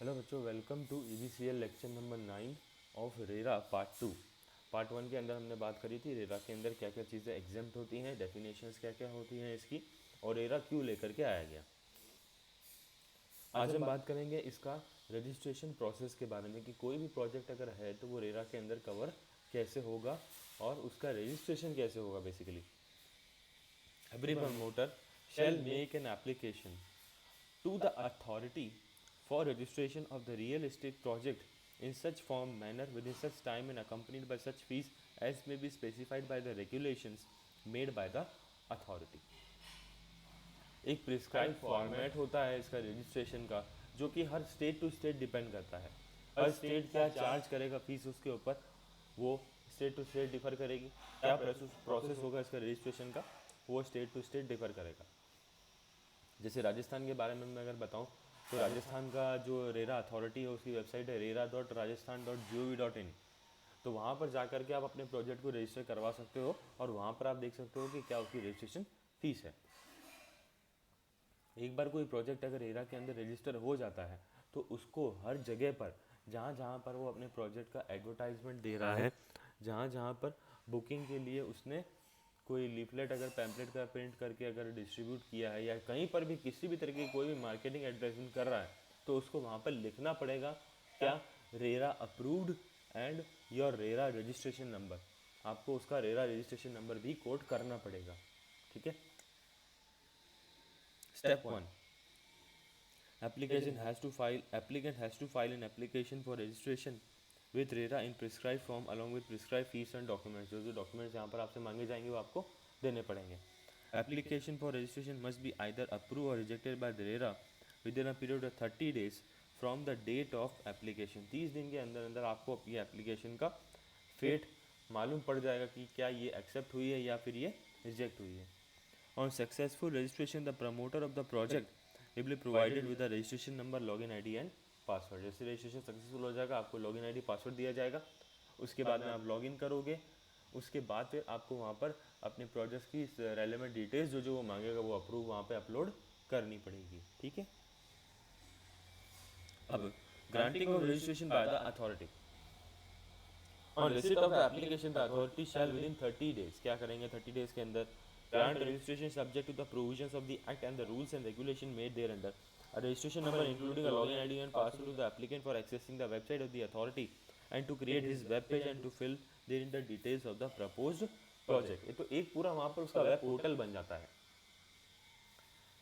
Hello बच्चों, welcome to EBCL lecture number 9 of RERA part 2। Part 1 के अंदर हमने बात करी थी रेरा के अंदर क्या क्या चीज़ें एग्जाम्प्ट होती हैं, डेफिनेशंस क्या क्या होती हैं इसकी, और रेरा क्यों लेकर के आया गया। आज हम बात करेंगे इसका रजिस्ट्रेशन प्रोसेस के बारे में कि कोई भी प्रोजेक्ट अगर है तो वो रेरा के अंदर कवर कैसे होगा और उसका रजिस्ट्रेशन कैसे होगा। Basically every promoter shall make an application to the authority for registration of the real estate project in such form, manner, within such time and accompanied by such fees as may be specified by the regulations made by the authority। एक prescribe format होता है इसका registration का, जो कि हर state to state depend करता है। हर state क्या चार्ज करेगा फीस, उसके ऊपर वो स्टेट टू स्टेट डिफर करेगी। क्या प्रोसेस होगा इसका रजिस्ट्रेशन का, वो स्टेट टू स्टेट डिफर करेगा। जैसे राजस्थान के बारे में मैं अगर बताऊं तो राजस्थान का जो रेरा अथॉरिटी है उसकी वेबसाइट है rera.rajasthan.gov.in। तो वहाँ पर जाकर के आप अपने प्रोजेक्ट को रजिस्टर करवा सकते हो और वहाँ पर आप देख सकते हो कि क्या उसकी रजिस्ट्रेशन फीस है। एक बार कोई प्रोजेक्ट अगर रेरा के अंदर रजिस्टर हो जाता है तो उसको हर जगह पर जहाँ जहाँ पर वो अपने प्रोजेक्ट का एडवर्टाइजमेंट दे रहा है, जहाँ जहाँ पर बुकिंग के लिए उसने कोई लीफलेट अगर पैम्पलेट का प्रिंट करके अगर डिस्ट्रीब्यूट किया है या कहीं पर भी किसी भी तरीके की कोई भी मार्केटिंग एडवर्टाइजमेंट कर रहा है तो उसको वहाँ पर लिखना पड़ेगा क्या, RERA approved and your RERA registration number. आपको उसका रेरा रजिस्ट्रेशन नंबर भी कोड करना पड़ेगा। ठीक है। Step 1, applicant has to file an application for registration with RERA in prescribed form along with prescribed fees and documents। जो documents यहाँ पर आपसे मांगे जाएंगे वो आपको देने पड़ेंगे। Application for registration must be either approved or rejected by the RERA within a period of 30 days from the date of application। 30 दिन के अंदर अंदर आपको ये एप्लीकेशन का फेट मालूम पड़ जाएगा कि क्या ये एक्सेप्ट हुई है या फिर ये रिजेक्ट हुई है। On successful registration, the promoter of the project will be provided with a registration number, login ID and password. जैसे रजिस्ट्रेशन सक्सेसफुल हो जाएगा आपको लॉगिन आईडी पासवर्ड दिया जाएगा। उसके बाद में आप लॉगिन करोगे, उसके बाद फिर आपको वहाँ पर अपने प्रोजेक्ट की रेलेवेंट डिटेल्स जो जो वो मांगेगा वो अप्रूव वहाँ पे अपलोड करनी पड़ेगी। ठीक है। अब granting of registration by the authority on receipt of the application the authority shall with in 30 days क्या करेंगे, 30 डेज के अंदर grant registration subject to the provisions of the act and the rules and regulation made thereunder। A registration number including a login ID and password to the applicant for accessing the website of the authority and to create his web page and to fill therein the details of the proposed project। ये तो एक पूरा वहाँ पर उसका web portal बन जाता है।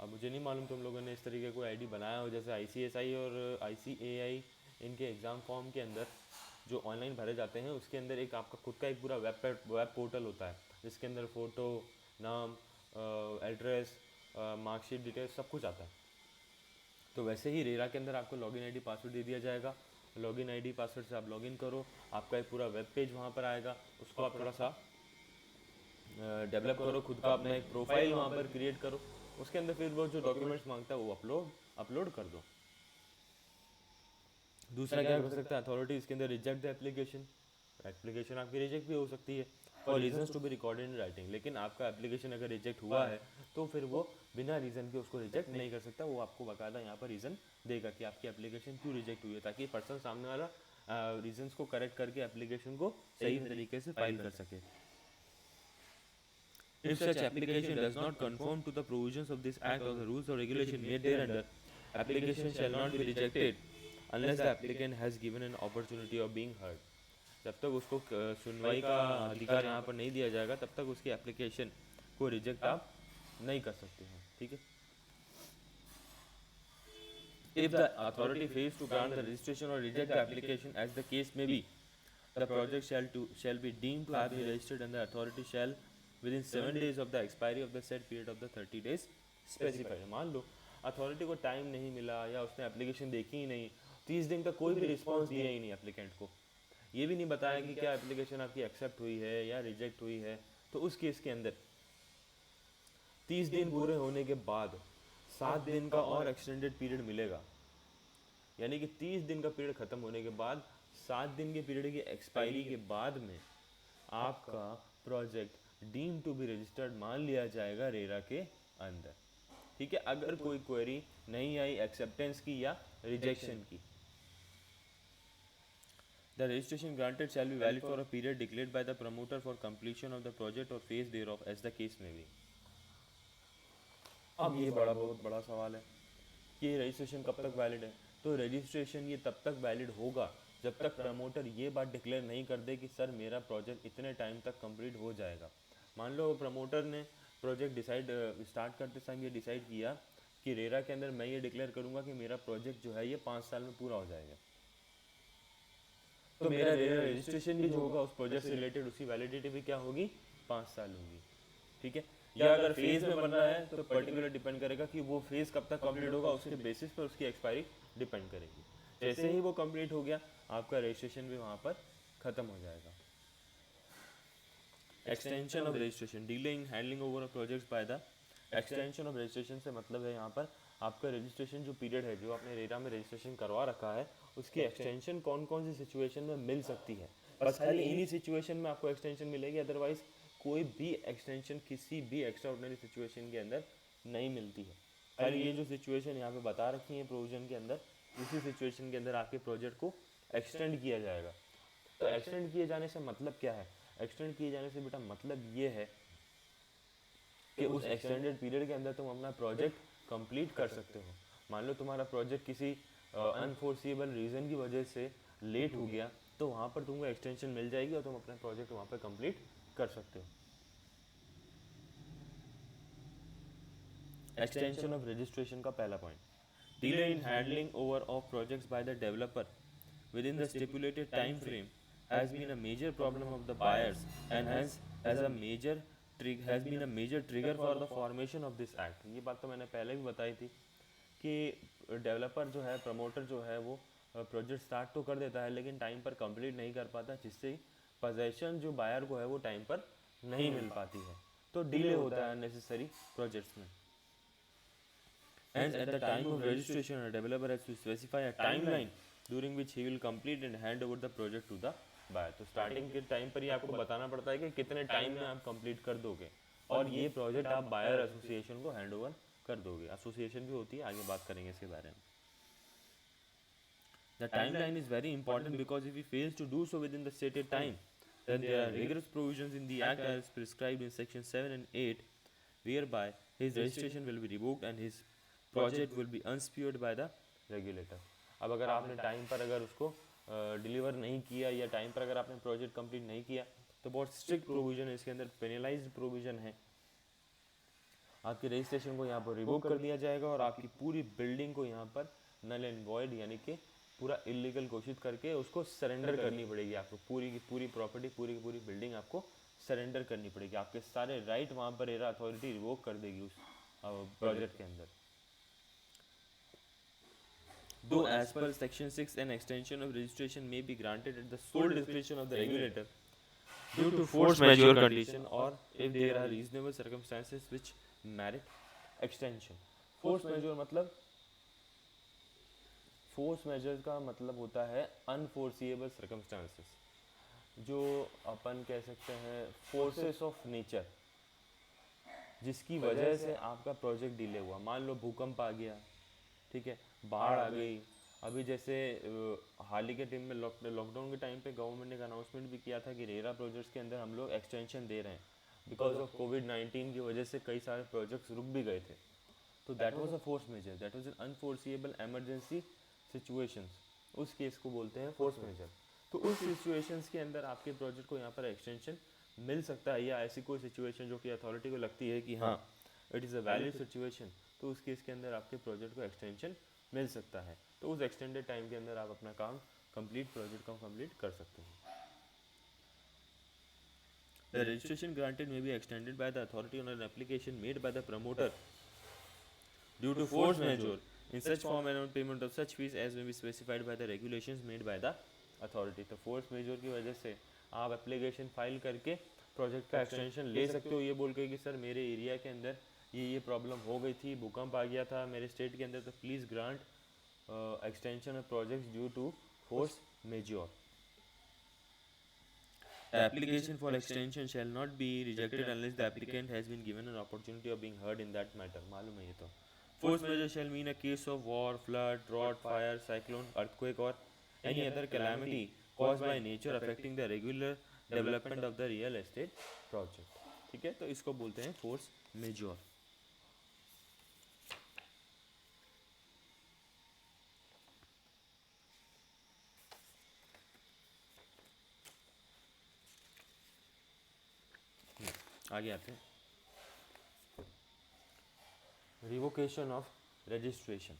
अब मुझे नहीं मालूम तुम लोगों ने इस तरीके कोई आईडी बनाया हो, जैसे ICSI और ICAI इनके एग्ज़ाम फॉर्म के अंदर जो ऑनलाइन भरे जाते हैं उसके अंदर एक आपका खुद का एक पूरा वेब पोर्टल होता है जिसके अंदर फ़ोटो, नाम, एड्रेस, मार्कशीट डिटेल्स सब कुछ आता है। तो वैसे ही रेरा के अंदर आपको लॉगिन आईडी पासवर्ड दे दिया जाएगा। लॉगिन आईडी पासवर्ड से आप लॉगिन करो, आपका एक पूरा वेब पेज वहाँ पर आएगा, उसको आप थोड़ा सा डेवलप करो, खुद का अपना एक प्रोफाइल वहाँ पर क्रिएट करो। उसके अंदर फिर वो जो डॉक्यूमेंट्स मांगता है वो अपलोड कर दो। दूसरा क्या हो सकता है, अथॉरिटी इसके अंदर रिजेक्ट द एप्लीकेशन आपकी रिजेक्ट भी हो सकती है for reasons to be recorded in writing. लेकिन आपका एप्लीकेशन अगर रिजेक्ट हुआ है तो फिर वो बिना रीज़न के उसको रिजेक्ट नहीं कर सकता, वो आपको बाकायदा यहाँ पर रीज़न देगा कि आपकी एप्लीकेशन क्यों रिजेक्ट हुई है, ताकि पर्सन सामने वाला रीजंस को करेक्ट करके एप्लीकेशन को सही तरीके से फाइल कर सके। If such application does not conform to the provisions of this act or the rules or regulation made thereunder, application shall not be rejected unless the applicant has given an opportunity of being heard। जब तक उसको सुनवाई का अधिकार यहाँ पर नहीं दिया जाएगा तब तक उसकी एप्लीकेशन को रिजेक्ट आप नहीं कर सकते हैं। ठीक है। If the authority fails to grant the registration or reject the application as the case may be, the project shall be deemed to have been registered and the authority shall within 7 days of the expiry of the said period of the 30 days specified। मान लो authority को time नहीं मिला या उसने application देखी ही नहीं, 30 दिन तक कोई भी रिस्पांस दिया ही नहीं एप्लीकेंट को, ये भी नहीं बताया कि क्या एप्लीकेशन आपकी एक्सेप्ट हुई है या रिजेक्ट हुई है, तो उस केस के अंदर 30 दिन पूरे होने के बाद 7 दिन का और एक्सटेंडेड पीरियड मिलेगा। यानी कि 30 दिन का पीरियड ख़त्म होने के बाद 7 दिन के पीरियड की एक्सपायरी के बाद में आपका project deem to be registered मान लिया जाएगा रेरा के अंदर। ठीक है। अगर कोई क्वेरी नहीं आई एक्सेप्टेंस की या रिजेक्शन की, The registration granted shall be valid for a period declared by the promoter for completion of the project or phase thereof as the case may be. अब ये बहुत बड़ा सवाल है कि रजिस्ट्रेशन कब तक वैलिड है। तो रजिस्ट्रेशन ये तब तक वैलिड होगा जब तक प्रमोटर ये बात डिक्लेयर नहीं कर दे कि सर मेरा प्रोजेक्ट इतने टाइम तक कंप्लीट हो जाएगा। मान लो प्रमोटर ने प्रोजेक्ट स्टार्ट करते समय ये डिसाइड किया कि रेरा के अंदर मैं ये डिक्लेयर करूँगा कि मेरा प्रोजेक्ट जो है ये 5 साल में पूरा हो जाएगा, तो मेरा रेरा रजिस्ट्रेशन भी जो होगा उस प्रोजेक्ट से रिलेटेड उसकी वैलिडिटी भी क्या होगी, 5 साल होगी। ठीक है, या अगर फेज़ में बनना है तो पर्टिकुलर डिपेंड करेगा कि वो फेज़ कब तक कंप्लीट होगा, उसके बेसिस पर उसकी एक्सपायरी डिपेंड करेगी। जैसे ही वो कंप्लीट हो गया आपका रजिस्ट्रेशन भी वहाँ पर ख़त्म हो जाएगा। Extension of registration, delay in handling over projects by the extension of registration से मतलब है यहाँ पर आपका रजिस्ट्रेशन जो पीरियड है, जो आपने रेरा में रजिस्ट्रेशन करवा रखा है, उसकी एक्सटेंशन कौन कौन सी सिचुएशन में मिल सकती है। बस खाली इन्हीं सिचुएशन में आपको एक्सटेंशन मिलेगी, अदरवाइज कोई भी एक्सटेंशन किसी भी एक्स्ट्रा ऑर्डिनरी सिचुएशन के अंदर नहीं मिलती है। खाली ये जो सिचुएशन यहाँ पे बता रखी है प्रोविजन के अंदर, इसी सिचुएशन के अंदर आपके प्रोजेक्ट को एक्सटेंड किया जाएगा। तो एक्सटेंड किए जाने से मतलब क्या है, एक्सटेंड किए जाने से बेटा मतलब ये है कि उस एक्सटेंडेड पीरियड के अंदर तुम अपना प्रोजेक्ट कंप्लीट कर सकते हो। मान लो तुम्हारा प्रोजेक्ट किसी अनफोर्सिएबल रीज़न की वजह से लेट हो गया, तो वहाँ पर तुमको एक्सटेंशन मिल जाएगी और तुम अपना प्रोजेक्ट वहाँ पर कंप्लीट कर सकते हो। एक्सटेंशन ऑफ रजिस्ट्रेशन का पहला point, delay in handling over of projects by the developer within the stipulated time frame has been a major problem of the buyers and has been a major trigger for the formation of this act. ये बात तो मैंने पहले भी बताई थी कि developer जो है, प्रमोटर जो है, वो प्रोजेक्ट स्टार्ट तो कर देता है लेकिन टाइम पर कंप्लीट नहीं कर पाता, जिससे पोजेशन जो बायर को है वो टाइम पर नहीं मिल पाती है, तो डिले होता है अननेसेसरी प्रोजेक्ट्स में। Hence, at the time of registration, a developer has to specify a timeline during which he will complete and hand over the project to the buyer. तो स्टार्टिंग के टाइम पर ही आपको बताना पड़ता है कि कितने टाइम में आप कंप्लीट कर दोगे और ये प्रोजेक्ट आप बायर एसोसिएशन को हैंड ओवर कर दोगे। एसोसिएशन भी होती है, आगे बात करेंगे इसके बारे में। The timeline is very important because if he fails to do so within the stated time, then there are rigorous provisions in the Act as prescribed in Section 7 and 8, whereby his registration will be revoked and his project will be unsecured by the regulator. अब अगर आपने time पर अगर उसको deliver नहीं किया या time पर अगर आपने प्रोजेक्ट कंप्लीट नहीं किया तो बहुत स्ट्रिक्ट प्रोविजन है इसके अंदर, पेनलाइज्ड प्रोविजन है। आपके रजिस्ट्रेशन को यहाँ पर रिवोक कर दिया जाएगा और आपकी पूरी बिल्डिंग को यहाँ पर नल एंड वॉइड यानी कि पूरा इलीगल घोषित करके उसको सरेंडर करनी पड़ेगी। आपको पूरी की पूरी प्रॉपर्टी, पूरी की पूरी बिल्डिंग आपको सरेंडर करनी पड़ेगी। आपके सारे राइट वहाँ पर रेरा अथॉरिटी रिवोक कर देगी उस प्रोजेक्ट के अंदर। Though as per Section 6 an extension of registration may be granted at the sole discretion of the regulator due to force majeure condition or if there are reasonable circumstances which merit extension. Force majeure मतलब, force major का मतलब होता है अनफोर्सिएबल circumstances, जो अपन कह सकते हैं forces of nature, जिसकी वजह से आपका प्रोजेक्ट डिले हुआ। मान लो भूकंप आ गया, ठीक है, बाढ़ आ गई। अभी जैसे हाल ही के टाइम में लॉकडाउन के टाइम पे गवर्नमेंट ने एक अनाउंसमेंट भी किया था कि रेरा प्रोजेक्ट्स के अंदर हम लोग एक्सटेंशन दे रहे हैं, बिकॉज ऑफ कोविड-19 की वजह से कई सारे प्रोजेक्ट्स रुक भी गए थे। तो that was a force majeure, that was an unforeseeable emergency situations, उस केस को बोलते हैं फोर्स मेजर। तो उस सिचुएशंस के अंदर आपके प्रोजेक्ट को यहाँ पर एक्सटेंशन मिल सकता है, या ऐसी कोई सिचुएशन जो कि अथॉरिटी को लगती है कि हाँ it is a valid situation, तो उस केस के अंदर आपके प्रोजेक्ट को एक्सटेंशन मिल सकता है। तो उस एक्सटेंडेड टाइम के अंदर आप अपना काम प्रोजेक्ट को कंप्लीट कर सकते हैं। The registration granted may be extended by the authority on an application made by the promoter due to force majeure in such form and on payment of such fees as may be specified by the regulations made by the authority। तो force major की वजह से आप application file करके project का extension ले सकते हो, ये बोल के कि सर मेरे एरिया के अंदर ये प्रॉब्लम हो गई थी, भूकंप आ गया था मेरे स्टेट के अंदर, तो please grant extension of projects due to force majeure. The application for extension shall not be rejected unless the applicant has been given an opportunity of being heard in that matter. मालूम है ये तो। Force majeure shall mean a case of war, flood, drought, fire, cyclone, earthquake or any other calamity caused by nature affecting the regular development of the real estate project. ठीक है, तो इसको बोलते हैं force majeure. आगे आते हैं. Revocation of registration.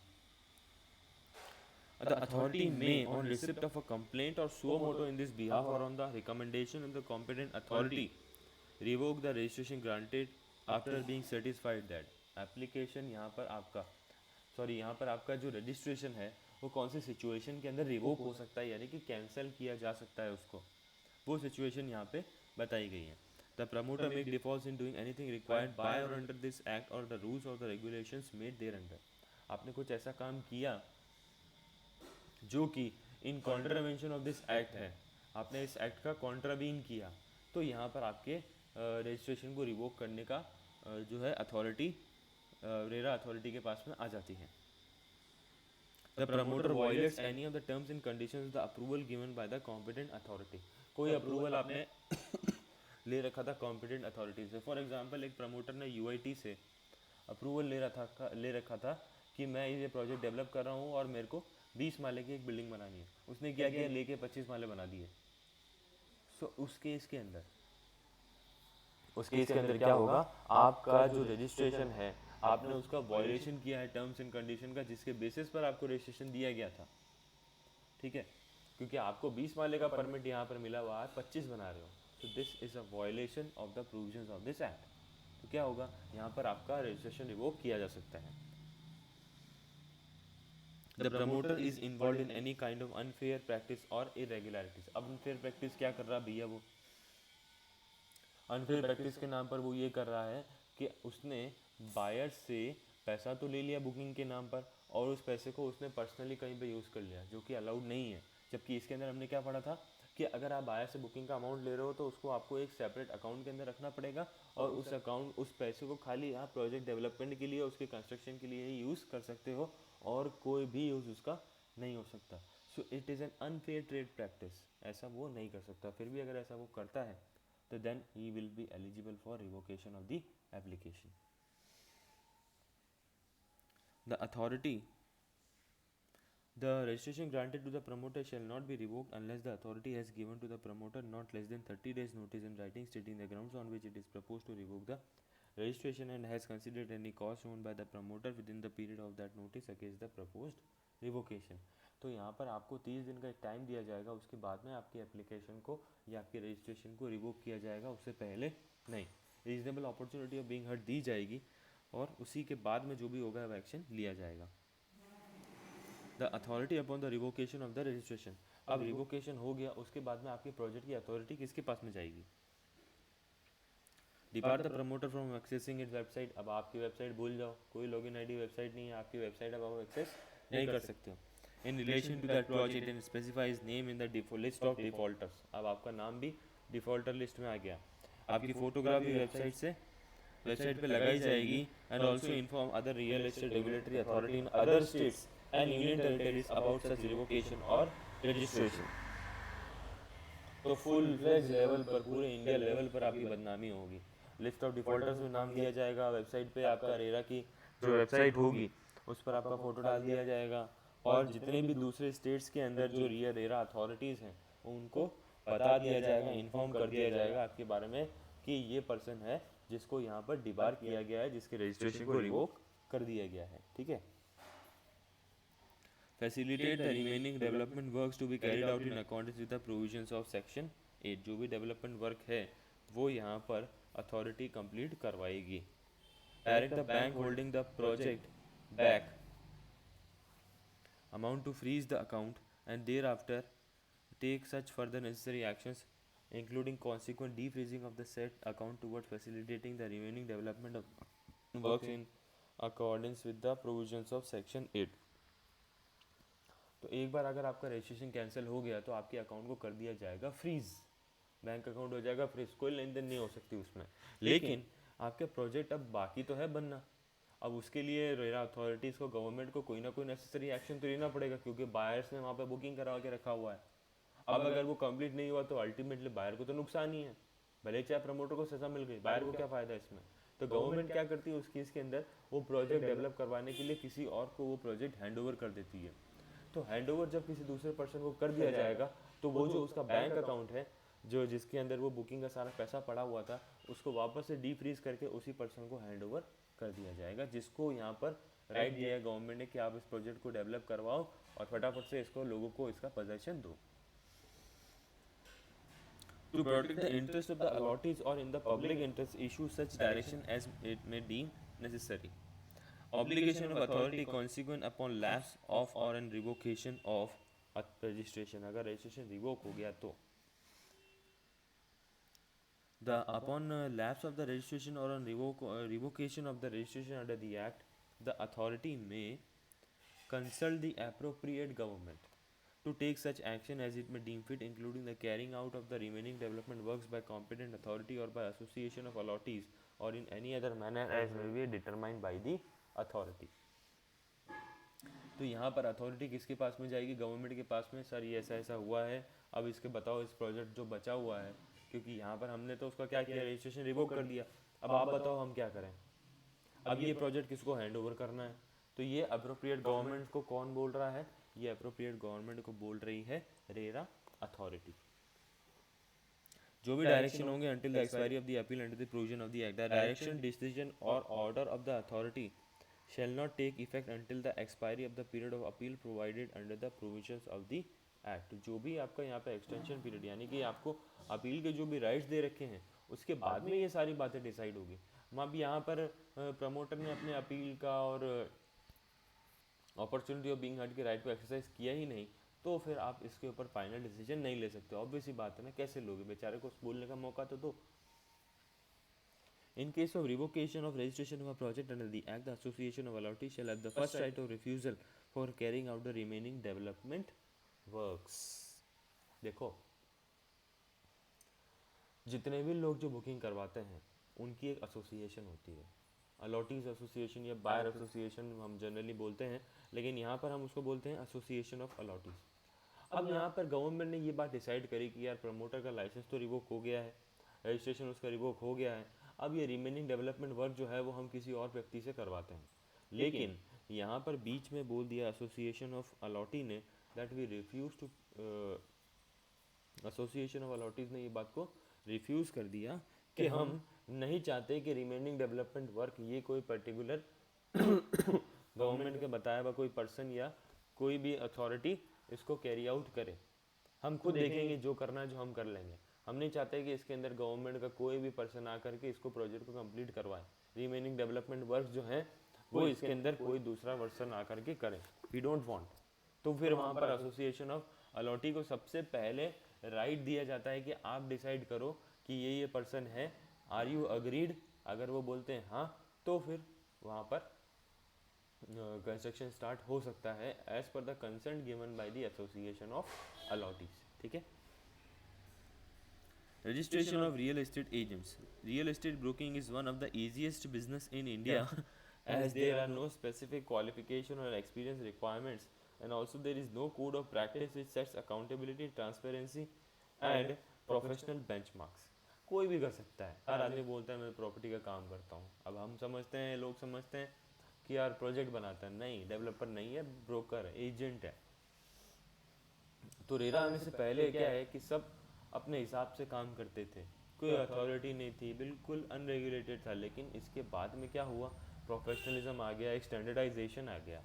The authority may, on receipt of a complaint or suo motu in this behalf or on the recommendation of the competent authority, revoke the registration granted after being satisfied that application यहाँ पर आपका जो registration है वो कौन सी situation के अंदर revoke हो सकता है, यानी कि cancel किया जा सकता है उसको, वो situation यहाँ पे बताई गई है. The promoter may default in doing anything required by or under this act or the rules or the regulations made thereunder. आपने कुछ ऐसा काम किया जो कि इन कॉन्ट्रावेंशन ऑफ दिस एक्ट है, आपने इस एक्ट का कॉन्ट्रावीन किया, तो यहाँ पर आपके रजिस्ट्रेशन को रिवोक करने का जो है अथॉरिटी रेरा अथॉरिटी के पास में आ जाती है. The promoter violets any of the terms and conditions the approval given by the competent authority. कोई अप्रूवल आपने ले रखा था कॉम्पिटेंट अथॉरिटी से. फॉर एग्जांपल एक प्रमोटर ने यूआईटी से अप्रूवल ले रखा था कि मैं ये प्रोजेक्ट डेवलप कर रहा हूँ और मेरे को 20 माले की एक बिल्डिंग बनानी है. उसने क्या किया, लेके 25 माले बना दिए. सो उस केस के अंदर क्या होगा, आपका जो रजिस्ट्रेशन है आपने उसका वायलेशन किया है टर्म्स एंड कंडीशन का, जिसके बेसिस पर आपको रजिस्ट्रेशन दिया गया था. ठीक है, क्योंकि आपको 20 माले का परमिट यहाँ पर मिला हुआ है, 25 बना रहे हो, तो this is a violation of the provisions of this act. तो क्या होगा, यहाँ पर आपका रजिस्ट्रेशन रिवोक किया जा सकता है. The promoter is involved in any kind of unfair practice or irregularities. अब unfair practice क्या कर रहा है भैया, वो unfair practice के नाम पर वो ये कर रहा है कि उसने बायर से पैसा तो ले लिया बुकिंग के नाम पर, और उस पैसे को उसने पर्सनली कहीं पे यूज़ कर लिया, जो कि अलाउड नहीं है. जबकि इसके अंदर हमने क्या पढ़ा था कि अगर आप बायर से बुकिंग का अमाउंट ले रहे हो तो उसको आपको एक सेपरेट अकाउंट के अंदर रखना पड़ेगा, और उस पैसे को खाली आप प्रोजेक्ट डेवलपमेंट के लिए, उसके कंस्ट्रक्शन के लिए ही यूज़ कर सकते हो, और कोई भी यूज़ उसका नहीं हो सकता. So it is an unfair trade practice. ऐसा वो नहीं कर सकता. फिर भी अगर ऐसा वो करता है तो then he will be eligible for revocation of the application. The authority The registration granted to the promoter shall not be revoked unless the authority has given to the promoter not less than 30 days notice in writing stating the grounds on which it is proposed to revoke the registration and has considered any cause shown by the promoter within the period of that notice against the proposed revocation. तो यहाँ पर आपको 30 दिन का एक time दिया जाएगा, उसके बाद में आपकी एप्लीकेशन को या आपके रजिस्ट्रेशन को रिवोक किया जाएगा, उससे पहले नहीं. Reasonable opportunity of being heard दी जाएगी, और उसी के बाद में जो भी होगा वो एक्शन लिया जाएगा. The authority upon the revocation of the registration. अब रिवोकेशन हो गया, उसके बाद में आपके प्रोजेक्ट की अथॉरिटी किसके पास में जाएगी, depart the promoter from accessing it website. अब आपकी वेबसाइट भूल जाओ, कोई लॉगिन आईडी वेबसाइट नहीं है आपकी वेबसाइट, अब आप एक्सेस नहीं कर सकते हो. In relation to that project and specifies name in the list of defaulters. अब आपका नाम भी डिफॉल्टर लिस्ट में आ गया. आपकी फोटोग्राफ भी वेबसाइट पे लगाई जाएगी, and also inform other real estate regulatory authority in other states and union territories about such revocation or registration. तो फुल फ्लेज लेवल पर, पूरे इंडिया लेवल पर आपकी बदनामी होगी. लिस्ट ऑफ डिफॉल्टर्स में नाम दिया जाएगा, वेबसाइट पे आपका रेरा की जो वेबसाइट होगी उस पर आपका फ़ोटो डाल दिया जाएगा, और जितने भी दूसरे स्टेट्स के अंदर जो रेरा अथॉरिटीज़ हैं उनको बता दिया जाएगा, इन्फॉर्म कर दिया जाएगा आपके बारे में कि ये पर्सन है जिसको यहाँ पर डिबार किया गया है, जिसके रजिस्ट्रेशन को रिवोक कर दिया गया है. ठीक है. Facilitate the remaining development works to be carried out in accordance with the provisions of section 8. जो भी डेवलपमेंट वर्क है वो यहाँ पर अथॉरिटी कंप्लीट करवाएगी. Direct the bank holding the project back amount to freeze the account and thereafter take such further necessary actions including consequent defreezing of the said account towards facilitating the remaining development of works in accordance with the provisions of section 8. तो एक बार अगर आपका registration cancel हो गया तो आपके account को कर दिया जाएगा फ्रीज, बैंक अकाउंट हो जाएगा फ्रीज, कोई लेन देन नहीं हो सकती उसमें. लेकिन आपके प्रोजेक्ट अब बाकी तो है बनना. अब उसके लिए रेरा अथॉरिटीज़ को, गवर्नमेंट को कोई ना कोई नेसेसरी एक्शन तो लेना पड़ेगा, क्योंकि बायर्स ने वहाँ पे बुकिंग करा के रखा हुआ है. अब अगर वो कंप्लीट नहीं हुआ तो अल्टीमेटली बायर को तो नुकसान ही है, भले चाहे प्रमोटर को सजा मिल गई, बायर को क्या फ़ायदा इसमें। तो गवर्नमेंट क्या करती है उस केस के अंदर, वो प्रोजेक्ट डेवलप करवाने के लिए किसी और को वो प्रोजेक्ट हैंड ओवर कर देती है। तो हैंड ओवर जब किसी दूसरे पर्सन को कर दिया जाएगा तो वो जो उसका बैंक अकाउंट है, जो जिसके अंदर वो बुकिंग का सारा पैसा पड़ा हुआ था, उसको वापस से डी फ्रीज करके उसी पर्सन को हैंड ओवर कर दिया जाएगा, जिसको यहाँ पर राइट दिया है गवर्नमेंट ने कि आप इस प्रोजेक्ट को डेवलप करवाओ और फटाफट से इसको लोगों को इसका पोजेशन दो। To protect the interest of the allottees or in the public interest, issue such direction as it may deem necessary. Obligation of authority consequent upon lapse of or an revocation of registration. अगर registration revoke हो गया तो the upon lapse of the registration or on revocation of the registration under the act, the authority may consult the appropriate government to take such action as it may deem fit, including the carrying out of the remaining development works by competent authority or by association of allottees or in any other manner as may be determined by the authority. तो यहाँ पर authority किसके पास में जाएगी, government के पास में। Sir ये ऐसा ऐसा हुआ है, अब इसके बताओ इस प्रोजेक्ट जो बचा हुआ है, क्योंकि यहाँ पर हमने तो उसका क्या किया, रजिस्ट्रेशन रिवोक कर दिया, अब आप बताओ हम क्या करें, अब ये प्रोजेक्ट किसको हैंड ओवर करना है। तो ये अप्रोप्रिएट गवर्नमेंट को कौन बोल रहा है, ये अप्रोप्रिएट गवर्नमेंट को बोल रही है रेरा अथॉरिटी। जो भी डायरेक्शन होंगे until the expiry of the appeal under the provision of the act, the direction decision और order of the authority shall not take effect until the expiry of the period of appeal provided under the provisions of the act। जो भी आपका यहाँ पे extension period यानी कि आपको appeal के जो भी राइट्स दे रखे हैं उसके बाद में ये सारी बातें डिसाइड होगी। अब यहाँ पर प्रमोटर ने अपने अपील का और अपॉर्चुनिटी ऑफ बीइंग हर्ड के राइट को एक्सरसाइज किया ही नहीं, तो फिर आप इसके ऊपर फाइनल डिसीजन नहीं ले सकते। ऑब्वियस ही बात है ना, कैसे लोगे, बेचारे को बोलने का मौका तो दो। In case of revocation of registration of a project under the Act, the Association of Allottees shall have the first right of refusal for carrying out the remaining development works। देखो, जितने भी लोग जो बुकिंग करवाते हैं उनकी एक association होती है, अलॉटीज एसोसिएशन या बायर एसोसिएशन हम जनरली बोलते हैं, लेकिन यहाँ पर हम उसको बोलते हैं एसोसिएशन ऑफ अलॉटीज। अब यहाँ पर गवर्नमेंट ने ये बात डिसाइड करी कि यार प्रमोटर का लाइसेंस तो रिवोक हो गया है, रजिस्ट्रेशन उसका रिवोक हो गया है, अब ये रिमेनिंग डेवलपमेंट वर्क जो है वो हम किसी और व्यक्ति से करवाते हैं। लेकिन यहाँ पर बीच में बोल दिया एसोसिएशन ऑफ अलॉटी ने that we refuse to, association of allottees ने ये बात को रिफ्यूज़ कर दिया कि हम नहीं चाहते कि रिमेनिंग डेवलपमेंट वर्क ये कोई पर्टिकुलर गवर्नमेंट के बताया हुआ कोई पर्सन या कोई भी अथॉरिटी इसको कैरी आउट करे, हम खुद देखेंगे जो करना है जो हम कर लेंगे। हम नहीं चाहते कि इसके अंदर गवर्नमेंट का कोई भी पर्सन आकर के इसको प्रोजेक्ट को कंप्लीट करवाए, रिमेनिंग डेवलपमेंट वर्क जो है वो इसके अंदर कोई दूसरा पर्सन आकर के करे, वी डोंट वांट। तो फिर वहाँ पर एसोसिएशन ऑफ अलॉटी को सबसे पहले राइट दिया जाता है कि आप डिसाइड करो कि ये पर्सन है, आर यू अग्रीड। अगर वो बोलते हैं हाँ, तो फिर वहाँ पर कंस्ट्रक्शन स्टार्ट हो सकता है as per the consent given by the association of allottees. ठीक है। Registration of real estate agents. Real estate broking is one of the easiest business in India as there are no specific qualification or experience requirements, and also there is no code of practice which sets accountability, transparency and professional benchmarks। कोई भी कर सकता है, हर आदमी बोलता है मैं property का काम करता हूँ। अब हम समझते हैं, लोग समझते हैं कि यार प्रोजेक्ट बनाता है, नहीं, डेवलपर नहीं है, ब्रोकर है, एजेंट है। तो रेरा आने से पहले क्या है कि सब अपने हिसाब से काम करते थे, कोई अथॉरिटी नहीं थी, बिल्कुल अनरेगुलेटेड था। लेकिन इसके बाद में क्या हुआ, प्रोफेशनलिज्म आ गया, एक स्टैंडर्डाइजेशन आ गया।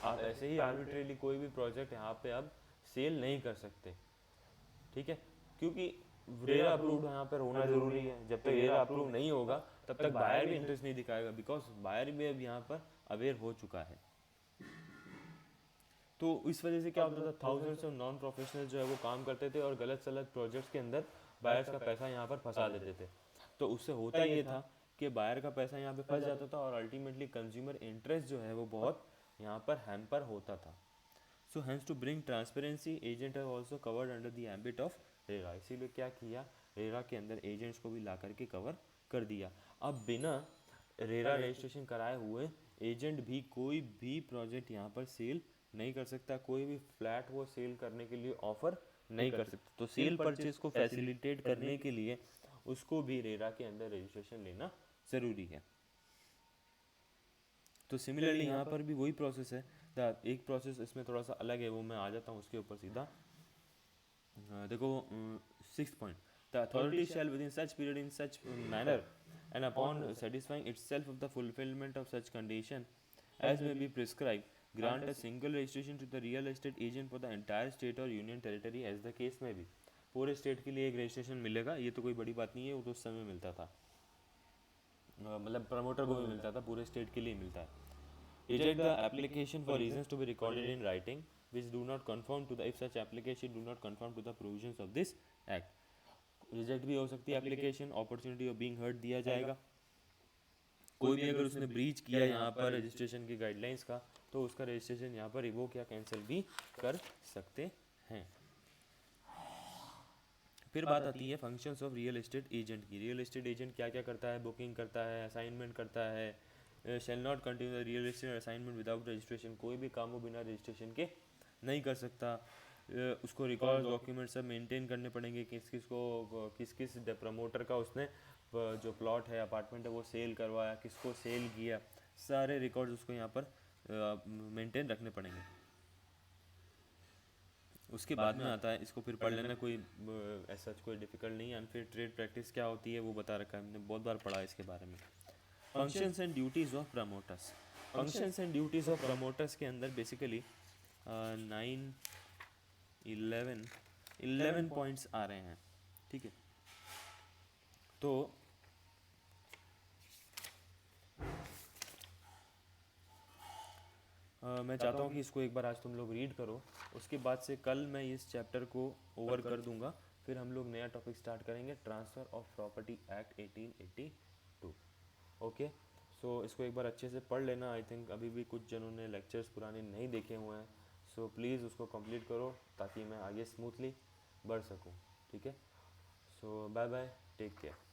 आप ऐसे ही आर्बिट्रेरली कोई भी प्रोजेक्ट यहाँ पे अब सेल नहीं कर सकते, ठीक है, क्योंकि रेरा अप्रूव्ड यहाँ पर होना ज़रूरी है। जब तक रेरा अप्रूव नहीं होगा तब तक बायर भी इंटरेस्ट नहीं दिखाएगा, बिकॉज बायर भी अब यहाँ पर अवेयर हो चुका है। तो इस वजह से क्या होता था, थाउजेंड्स ऑफ नॉन प्रोफेशनल जो है वो काम करते थे और गलत सलत प्रोजेक्ट्स के अंदर बायर्स का पैसा यहाँ पर फंसा देते थे। तो उससे होता ये था कि बायर का पैसा यहाँ पे फंस जाता था और अल्टीमेटली कंज्यूमर इंटरेस्ट जो है वो बहुत यहाँ पर हैम्पर होता था। So hence to bring transparency, agent are also covered under the ambit of RERA. इसीलिए क्या किया, रेरा के अंदर एजेंट्स को भी ला करके कवर कर दिया। अब बिना रेरा रजिस्ट्रेशन कराए हुए एजेंट भी कोई भी प्रोजेक्ट यहाँ पर सेल नहीं कर सकता, कोई भी फ्लैट वो सेल करने के लिए ऑफर नहीं कर सकता। तो सेल परचेज को फैसिलिटेट करने के लिए उसको भी रेरा के अंदर रजिस्ट्रेशन लेना ज़रूरी है। तो सिमिलरली यहाँ पर भी वही प्रोसेस है। एक प्रोसेस इसमें थोड़ा सा अलग है, वो मैं आ जाता हूँ उसके ऊपर सीधा। देखो 6th point, the authority shall within such period in such manner and upon satisfying itself of the fulfilment of such condition as may be prescribe grant a single registration to the real estate agent for the entire state और union territory as the case में भी। पूरे state के लिए एक registration मिलेगा, ये तो कोई बड़ी बात नहीं है, वो तो उस समय मिलता था, मतलब प्रमोटर को भी मिलता था, पूरे स्टेट के लिए मिलता है। Reject the application for reasons to be recorded in writing which do not conform to the, if such application do not conform to the provisions of this act. Reject भी हो सकती है application, opportunity of being heard दिया जाएगा। कोई भी अगर उसने ब्रीच किया यहाँ पर रजिस्ट्रेशन की गाइडलाइंस का, तो उसका रजिस्ट्रेशन यहाँ पर रिवोक या कैंसिल भी कर सकते हैं। फिर बात आती है functions of real estate agent की। रियल एस्टेट एजेंट क्या क्या करता है? बुकिंग करता है, असाइनमेंट करता है, shall not continue the real estate assignment without registration, कोई भी काम वो बिना रजिस्ट्रेशन के नहीं कर सकता। उसको रिकॉर्ड डॉक्यूमेंट सब मेंटेन करने पड़ेंगे, किस किस प्रमोटर का उसने जो प्लॉट है, अपार्टमेंट है, वो सेल करवाया, किसको सेल किया, सारे रिकॉर्ड्स उसको यहाँ पर मेंटेन रखने पड़ेंगे। उसके बाद में आता है, इसको फिर पढ़ लेना, कोई ऐसा कोई डिफिकल्ट नहीं है। अनफेयर ट्रेड प्रैक्टिस क्या होती है वो बता रखा है, हमने बहुत बार पढ़ा है इसके बारे में। Functions and duties of promoters. Functions and duties of promoters के अंदर बेसिकली 9, 11 पॉइंट्स आ रहे हैं, ठीक है। तो मैं चाहता हूँ कि इसको एक बार आज तुम लोग रीड करो, उसके बाद से कल मैं इस चैप्टर को ओवर कर दूंगा, फिर हम लोग नया टॉपिक स्टार्ट करेंगे, transfer of property act 1882। Okay, so इसको एक बार अच्छे से पढ़ लेना। आई थिंक अभी भी कुछ जनों ने लेक्चर्स पुराने नहीं देखे हुए हैं, सो प्लीज़ उसको कंप्लीट करो ताकि मैं आगे स्मूथली बढ़ सकूँ, ठीक है। सो बाय बाय, टेक केयर।